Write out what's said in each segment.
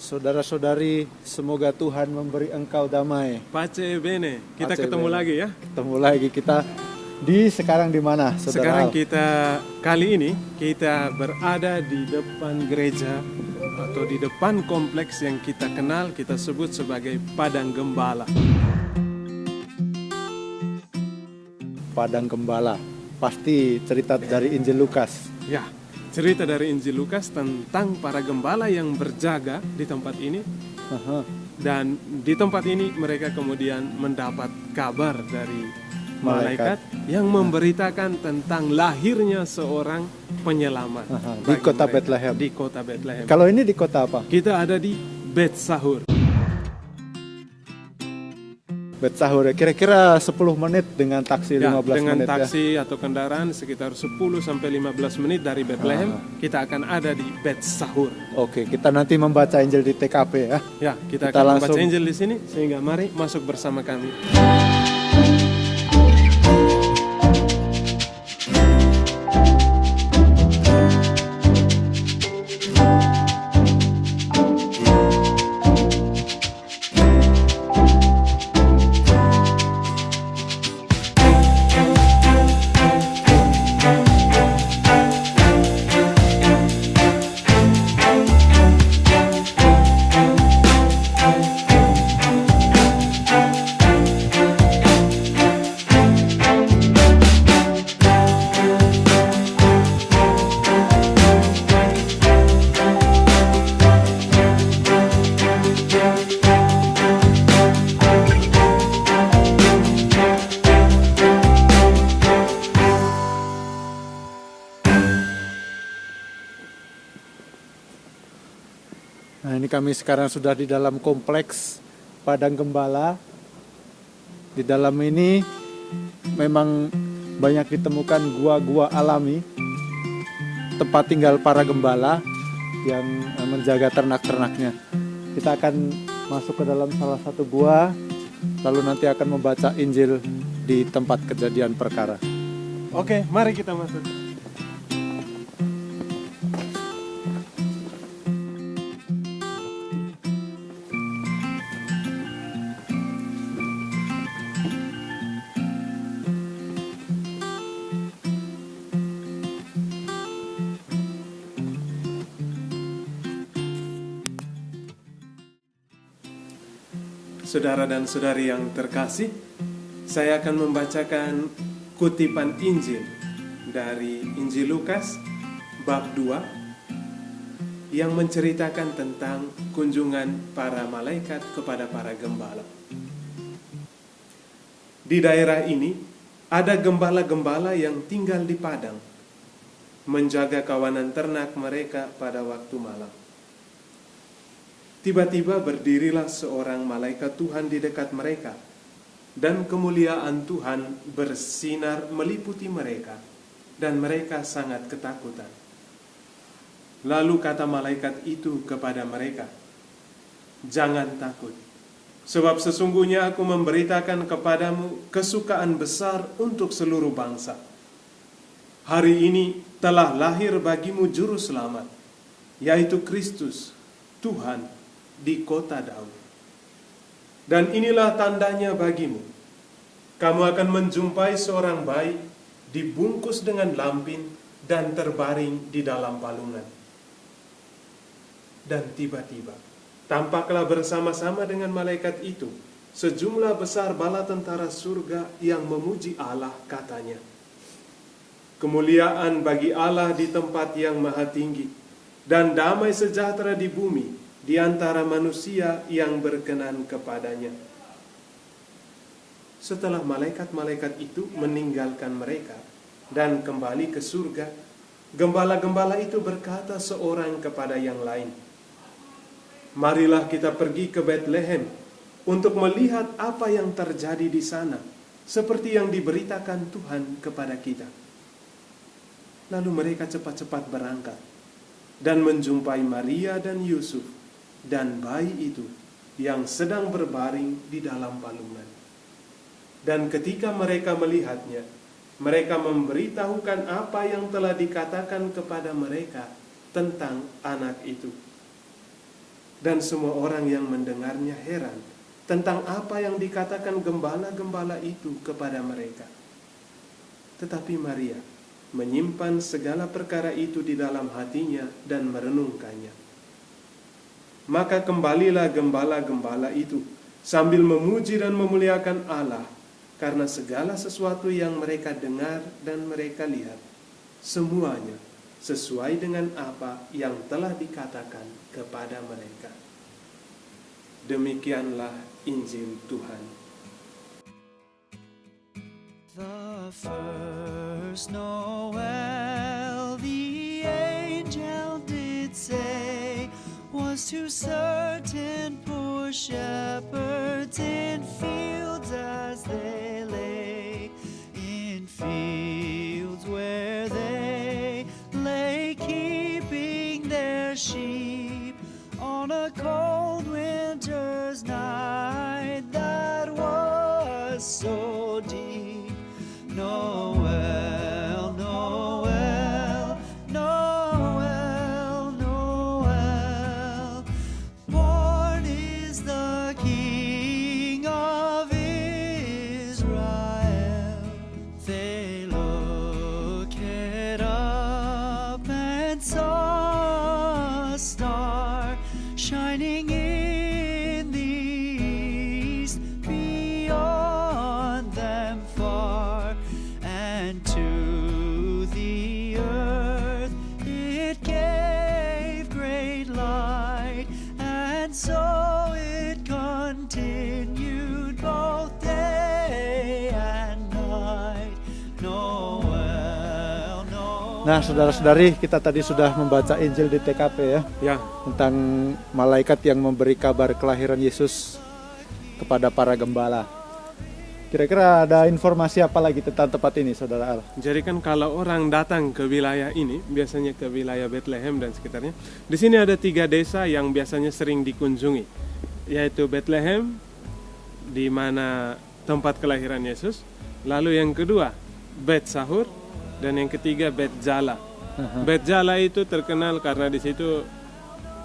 Saudara-saudari, semoga Tuhan memberi engkau damai. Pace bene, kita Pace ketemu bene. lagi ya. Ketemu lagi kita sekarang di mana, saudara? Sekarang kali ini kita berada di depan gereja atau di depan kompleks yang kita kenal, kita sebut sebagai Padang Gembala. Padang Gembala, pasti cerita dari Injil Lukas. Ya, cerita dari Injil Lukas tentang para gembala yang berjaga di tempat ini. Dan di tempat ini mereka kemudian mendapat kabar dari malaikat yang memberitakan tentang lahirnya seorang penyelamat Di kota mereka. Bethlehem. Di kota Bethlehem. Kalau ini di kota apa? Kita ada di Bet Sahur. Bet Sahur, kira-kira 10 menit dengan taksi, Ya, 15 dengan menit taksi atau kendaraan sekitar 10-15 menit dari Bethlehem, kita akan ada di Bet Sahur. Oke, kita nanti membaca Injil di TKP ya. Ya, kita Kita akan langsung- membaca Injil di sini, sehingga mari masuk bersama kami. Nah, ini kami sekarang sudah di dalam kompleks Padang Gembala. Di dalam ini memang banyak ditemukan gua-gua alami, tempat tinggal para gembala yang menjaga ternak-ternaknya. Kita akan masuk ke dalam salah satu gua, lalu nanti akan membaca Injil di tempat kejadian perkara. Oke, mari kita masuk. Saudara dan saudari yang terkasih, saya akan membacakan kutipan Injil dari Injil Lukas bab 2 yang menceritakan tentang kunjungan para malaikat kepada para gembala. Di daerah ini ada gembala-gembala yang tinggal di padang, menjaga kawanan ternak mereka pada waktu malam. Tiba-tiba berdirilah seorang malaikat Tuhan di dekat mereka, dan kemuliaan Tuhan bersinar meliputi mereka, dan mereka sangat ketakutan. Lalu kata malaikat itu kepada mereka, "Jangan takut, sebab sesungguhnya aku memberitakan kepadamu kesukaan besar untuk seluruh bangsa. Hari ini telah lahir bagimu juru selamat, yaitu Kristus, Tuhan, di kota Daud. Dan inilah tandanya bagimu. Kamu akan menjumpai seorang bayi dibungkus dengan lampin dan terbaring di dalam palungan." Dan tiba-tiba tampaklah bersama-sama dengan malaikat itu sejumlah besar bala tentara surga yang memuji Allah, katanya, "Kemuliaan bagi Allah di tempat yang maha tinggi, dan damai sejahtera di bumi di antara manusia yang berkenan kepadanya." Setelah malaikat-malaikat itu meninggalkan mereka dan kembali ke surga, gembala-gembala itu berkata seorang kepada yang lain, "Marilah kita pergi ke Bethlehem untuk melihat apa yang terjadi di sana, seperti yang diberitakan Tuhan kepada kita." Lalu mereka cepat-cepat berangkat dan menjumpai Maria dan Yusuf dan bayi itu yang sedang berbaring di dalam palungan. Dan ketika mereka melihatnya, mereka memberitahukan apa yang telah dikatakan kepada mereka tentang anak itu. Dan semua orang yang mendengarnya heran tentang apa yang dikatakan gembala-gembala itu kepada mereka. Tetapi Maria menyimpan segala perkara itu di dalam hatinya dan merenungkannya. Maka kembalilah gembala-gembala itu sambil memuji dan memuliakan Allah karena segala sesuatu yang mereka dengar dan mereka lihat, semuanya sesuai dengan apa yang telah dikatakan kepada mereka. Demikianlah Injil Tuhan. The first Noel, the angel did say, was to certain poor shepherds in fields as they lay, in fields where they lay keeping their sheep on a cold winter's night that was so deep. Noel, Noel, Noel, Noel, born is the King of Israel. They looked up and saw a star shining in the east beyond them far, and to the earth it gave great light, and so it continued both day and night. Noel, Noel. Nah, saudara-saudari, kita tadi sudah membaca Injil di TKP ya, Ya, tentang malaikat yang memberi kabar kelahiran Yesus kepada para gembala. Kira-kira ada informasi apa lagi tentang tempat ini, Saudara Al? jadi kan kalau orang datang ke wilayah ini, biasanya ke wilayah Bethlehem dan sekitarnya, di sini ada 3 desa yang biasanya sering dikunjungi, yaitu Bethlehem, di mana tempat kelahiran Yesus, lalu yang kedua Bet Sahur, dan yang ketiga Bet Jala. Bet Jala itu terkenal karena di situ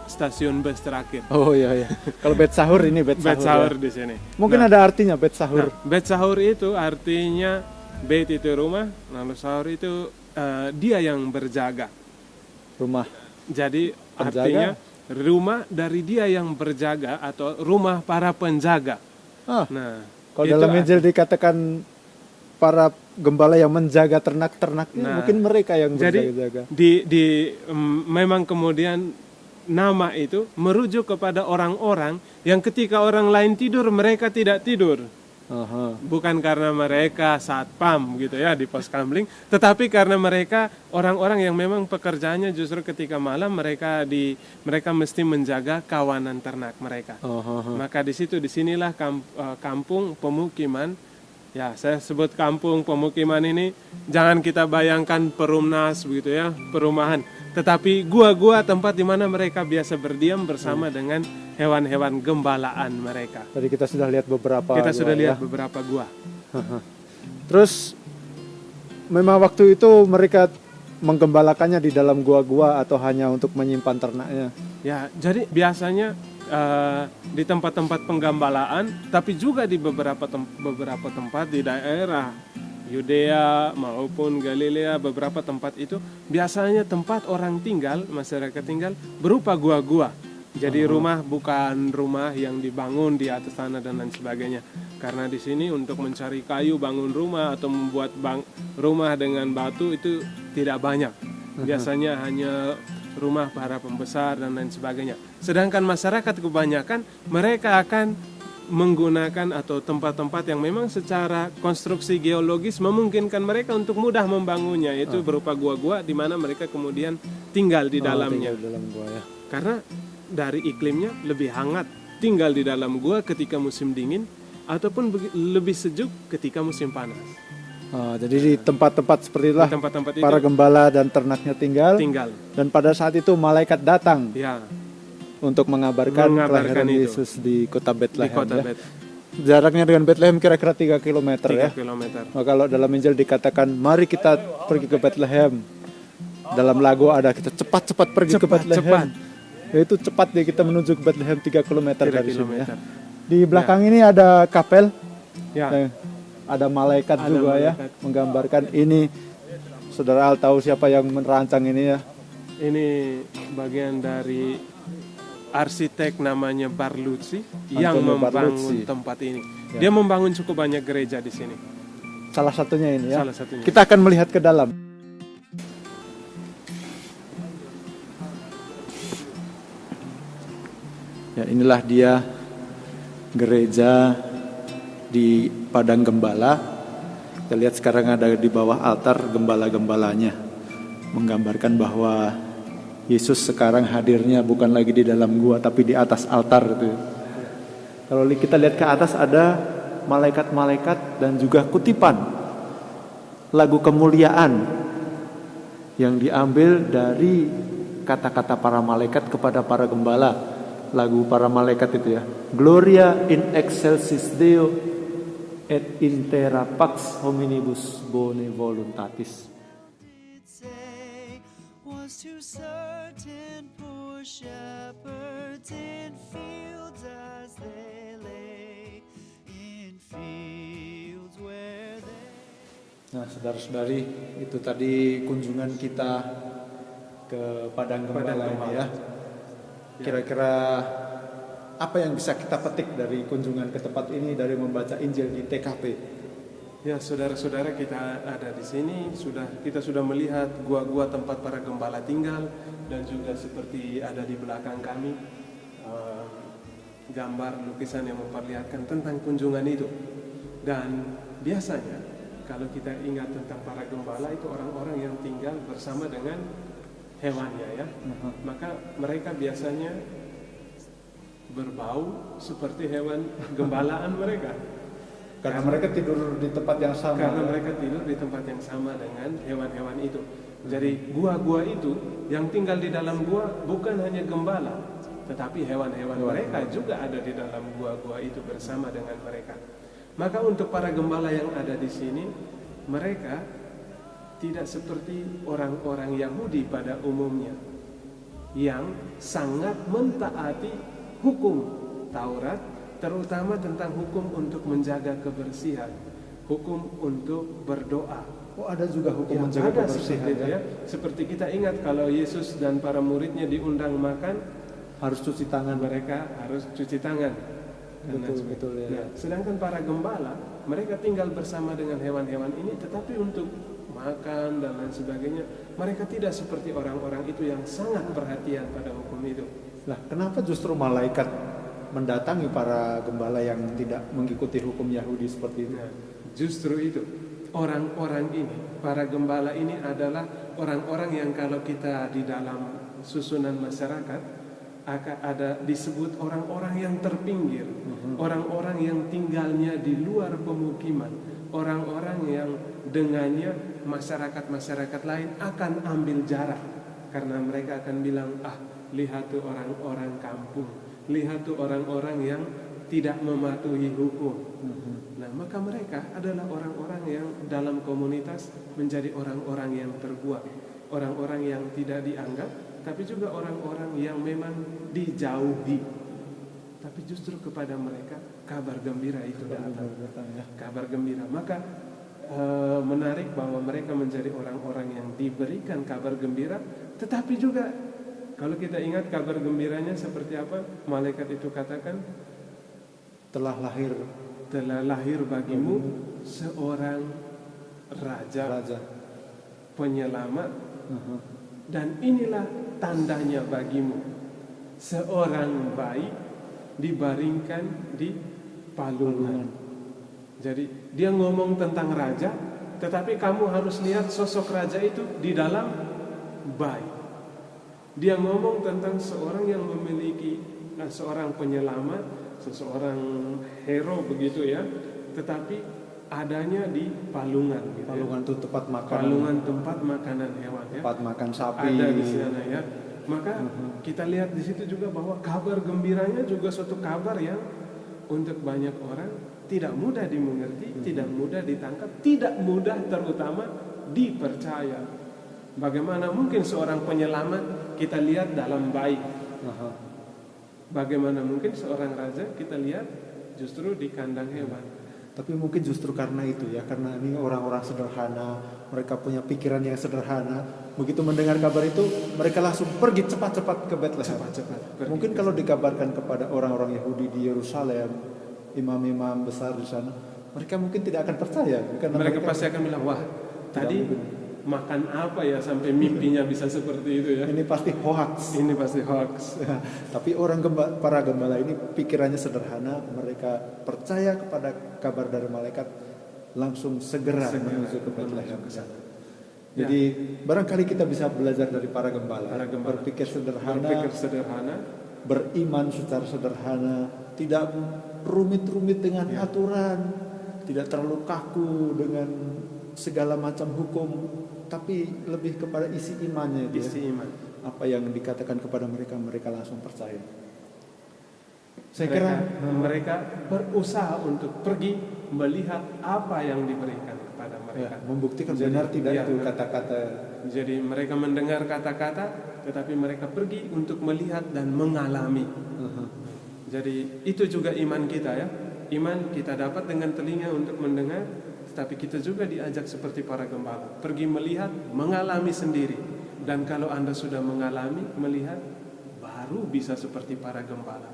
stasiun bus terakhir. Oh iya. Kalau Bet Sahur ini Bet Bet Sahur. Sahur di sini. Mungkin ada artinya Bet Sahur. Bet Sahur itu artinya Bet itu rumah, lalu Sahur itu dia yang berjaga. Rumah. Jadi Penjaga? artinya rumah dari dia yang berjaga atau rumah para penjaga. Ah, Nah, kalau itu dalam Injil dikatakan para gembala yang menjaga ternak-ternak, Nah, mungkin mereka yang jadi berjaga-jaga. memang kemudian nama itu merujuk kepada orang-orang yang ketika orang lain tidur mereka tidak tidur. Aha. Bukan karena mereka satpam gitu ya di pos kamling, tetapi karena mereka orang-orang yang memang pekerjaannya justru ketika malam mereka mesti menjaga kawanan ternak mereka. Aha. Maka disinilah kampung pemukiman. Ya, saya sebut kampung pemukiman ini jangan kita bayangkan perumnas begitu ya, perumahan, tetapi gua-gua tempat di mana mereka biasa berdiam bersama dengan hewan-hewan gembalaan mereka. Tadi kita sudah lihat beberapa. Kita sudah gua, lihat ya. beberapa gua. Terus memang waktu itu mereka menggembalakannya di dalam gua-gua atau hanya untuk menyimpan ternaknya? Ya, jadi biasanya di tempat-tempat penggembalaan, tapi juga di beberapa tempat di daerah Yudea maupun Galilea, beberapa tempat itu biasanya tempat orang tinggal, masyarakat tinggal berupa gua-gua. Jadi rumah bukan rumah yang dibangun di atas tanah dan lain sebagainya. Karena di sini untuk mencari kayu bangun rumah atau membuat rumah dengan batu itu tidak banyak. Biasanya hanya rumah para pembesar dan lain sebagainya. Sedangkan masyarakat kebanyakan mereka akan menggunakan atau tempat-tempat yang memang secara konstruksi geologis memungkinkan mereka untuk mudah membangunnya, yaitu berupa gua-gua di mana mereka kemudian tinggal di dalamnya. Tinggal di dalam gua ya. Karena dari iklimnya lebih hangat tinggal di dalam gua ketika musim dingin ataupun lebih sejuk ketika musim panas. Jadi di tempat-tempat seperti itulah Di tempat-tempat itu para gembala dan ternaknya tinggal. Dan pada saat itu malaikat datang ya, untuk mengabarkan kelahiran itu Yesus di kota Bethlehem. di kota Ya. Jaraknya dengan Bethlehem kira-kira 3 km 3 ya. kilometer. Nah, kalau dalam Injil dikatakan mari kita pergi ke Bethlehem. Dalam lagu ada kita cepat-cepat pergi ke Bethlehem. Itu cepat ya kita menuju ke Bethlehem 3 km 3 dari sini ya. kilometer. Di belakang ini ada kapel. Ya, Ada malaikat Ada juga ya, malaikat. menggambarkan ini. Saudara Al tahu siapa yang merancang ini ya? ini bagian dari arsitek namanya Barluzzi yang Antonio membangun Barluzzi. tempat ini. Ya. Dia membangun cukup banyak gereja di sini. Salah satunya ini ya. Salah satunya. Kita akan melihat ke dalam. Ya, inilah dia gereja di Padang Gembala. Kita lihat sekarang ada di bawah altar gembala-gembalanya, menggambarkan bahwa Yesus sekarang hadirnya bukan lagi di dalam gua tapi di atas altar itu. Kalau kita lihat ke atas ada malaikat-malaikat dan juga kutipan lagu kemuliaan yang diambil dari kata-kata para malaikat kepada para gembala. Lagu para malaikat itu ya. Gloria in excelsis Deo et in terra pax hominibus bone voluntatis. Say was to certain poor shepherds in fields as they lay, in fields where they. Nah, saudara-saudari, itu tadi kunjungan kita ke Padang Gembala ini ya. Kira-kira apa yang bisa kita petik dari kunjungan ke tempat ini dari membaca Injil di TKP? Ya, saudara-saudara, kita ada di sini, kita sudah melihat gua-gua tempat para gembala tinggal, dan juga seperti ada di belakang kami gambar lukisan yang memperlihatkan tentang kunjungan itu. Dan biasanya kalau kita ingat tentang para gembala itu orang-orang yang tinggal bersama dengan hewannya ya. Maka mereka biasanya berbau seperti hewan gembalaan mereka. Karena mereka tidur di tempat yang sama. Karena mereka tidur di tempat yang sama dengan hewan-hewan itu. Jadi gua-gua itu yang tinggal di dalam gua bukan hanya gembala, tetapi hewan-hewan mereka juga ada di dalam gua-gua itu bersama dengan mereka. Maka untuk para gembala yang ada di sini, mereka tidak seperti orang-orang Yahudi pada umumnya yang sangat mentaati hukum Taurat, terutama tentang hukum untuk menjaga kebersihan, hukum untuk berdoa. Oh, ada juga hukum Ya, menjaga ada kebersihan seperti itu ya. ya. Seperti kita ingat kalau Yesus dan para muridnya diundang makan, Harus cuci tangan. mereka harus cuci tangan. Dan Betul, sebagainya. betul ya. Nah, sedangkan para gembala, mereka tinggal bersama dengan hewan-hewan ini, tetapi untuk makan dan lain sebagainya, mereka tidak seperti orang-orang itu yang sangat perhatian pada hukum itu. Lah, kenapa justru malaikat mendatangi para gembala yang tidak mengikuti hukum Yahudi seperti itu? Nah, justru itu orang-orang ini, para gembala ini adalah orang-orang yang kalau kita di dalam susunan masyarakat akan ada disebut orang-orang yang terpinggir, orang-orang yang tinggalnya di luar pemukiman, orang-orang yang dengannya masyarakat-masyarakat lain akan ambil jarak, karena mereka akan bilang, lihat tuh orang-orang kampung, lihat tuh orang-orang yang tidak mematuhi hukum. Nah, maka mereka adalah orang-orang yang dalam komunitas menjadi orang-orang yang terbuang, orang-orang yang tidak dianggap, tapi juga orang-orang yang memang dijauhi. Tapi justru kepada mereka kabar gembira itu datang. Kabar gembira. Maka menarik bahwa mereka menjadi orang-orang yang diberikan kabar gembira, tetapi juga kalau kita ingat kabar gembiranya seperti apa, malaikat itu katakan, Telah lahir bagimu seorang raja. Penyelamat, dan inilah tandanya bagimu, seorang bayi dibaringkan di palungan. Jadi dia ngomong tentang raja, tetapi kamu harus lihat sosok raja itu di dalam bayi. Dia ngomong tentang seorang yang memiliki seorang penyelamat, seseorang hero begitu ya, tetapi adanya di palungan gitu. Palungan itu tempat makan. Palungan tempat makanan hewan ya. Tempat makan sapi. Ada di sana ya. Maka kita lihat di situ juga bahwa kabar gembiranya juga suatu kabar yang untuk banyak orang tidak mudah dimengerti, tidak mudah ditangkap, tidak mudah terutama dipercaya. Bagaimana mungkin seorang penyelamat kita lihat dalam bayi, Aha. Bagaimana mungkin seorang raja kita lihat justru di kandang hewan. Tapi mungkin justru karena itu ya, karena ini orang-orang sederhana, mereka punya pikiran yang sederhana. Begitu mendengar kabar itu, mereka langsung pergi cepat-cepat ke Bethlehem. Cepat-cepat pergi Mungkin ke kalau dikabarkan kepada orang-orang Yahudi di Yerusalem, imam-imam besar di sana, mereka mungkin tidak akan percaya. Karena Mereka pasti akan bilang, wah tadi mungkin. makan apa ya sampai mimpinya bisa seperti itu ya. Ini pasti hoax. Ini pasti hoax. Tapi para gembala ini pikirannya sederhana, mereka percaya kepada kabar dari malaikat, langsung segera menuju ke Bethlehem. Jadi barangkali kita bisa belajar dari para gembala. Berpikir sederhana, beriman secara sederhana, tidak rumit-rumit dengan aturan, tidak terlalu kaku dengan segala macam hukum, tapi lebih kepada isi imannya. Isi iman. Apa yang dikatakan kepada mereka, mereka langsung percaya. Saya Mereka, kira mereka berusaha untuk pergi melihat apa yang diberikan kepada mereka. membuktikan Jadi, benar tidak ya, itu benar. kata-kata. Jadi mereka mendengar kata-kata, tetapi mereka pergi untuk melihat dan mengalami. Jadi itu juga iman kita ya. Iman kita dapat dengan telinga untuk mendengar, tetapi kita juga diajak seperti para gembala, pergi melihat, mengalami sendiri. Dan kalau Anda sudah mengalami, melihat, baru bisa seperti para gembala,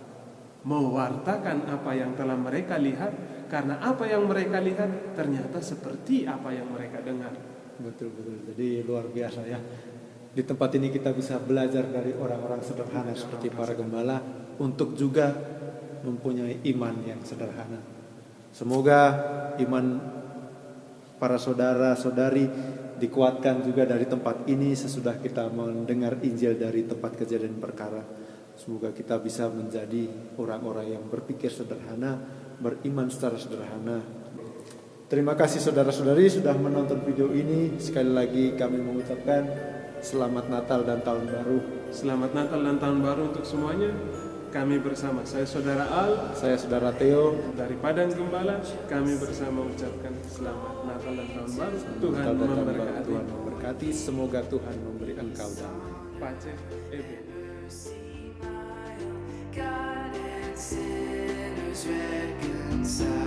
mewartakan apa yang telah mereka lihat, karena apa yang mereka lihat ternyata seperti apa yang mereka dengar. Betul. Jadi luar biasa ya. Di tempat ini kita bisa belajar dari orang-orang sederhana seperti para gembala untuk juga mempunyai iman yang sederhana. Semoga iman para saudara-saudari dikuatkan juga dari tempat ini sesudah kita mendengar Injil dari tempat kejadian perkara. Semoga kita bisa menjadi orang-orang yang berpikir sederhana, beriman secara sederhana. Terima kasih saudara-saudari sudah menonton video ini. Sekali lagi kami mengucapkan selamat Natal dan Tahun Baru. Selamat Natal dan Tahun Baru untuk semuanya. Kami bersama, saya Saudara Al Saya Saudara Theo. dari Padang Gembala. Kami bersama ucapkan selamat Natal dan Tahun Baru. Tuhan Natal dan Tahun Baru. memberkati. Tuhan memberkati. Semoga Tuhan memberi engkau damai. Pace Ebe. God and sinners reconciled.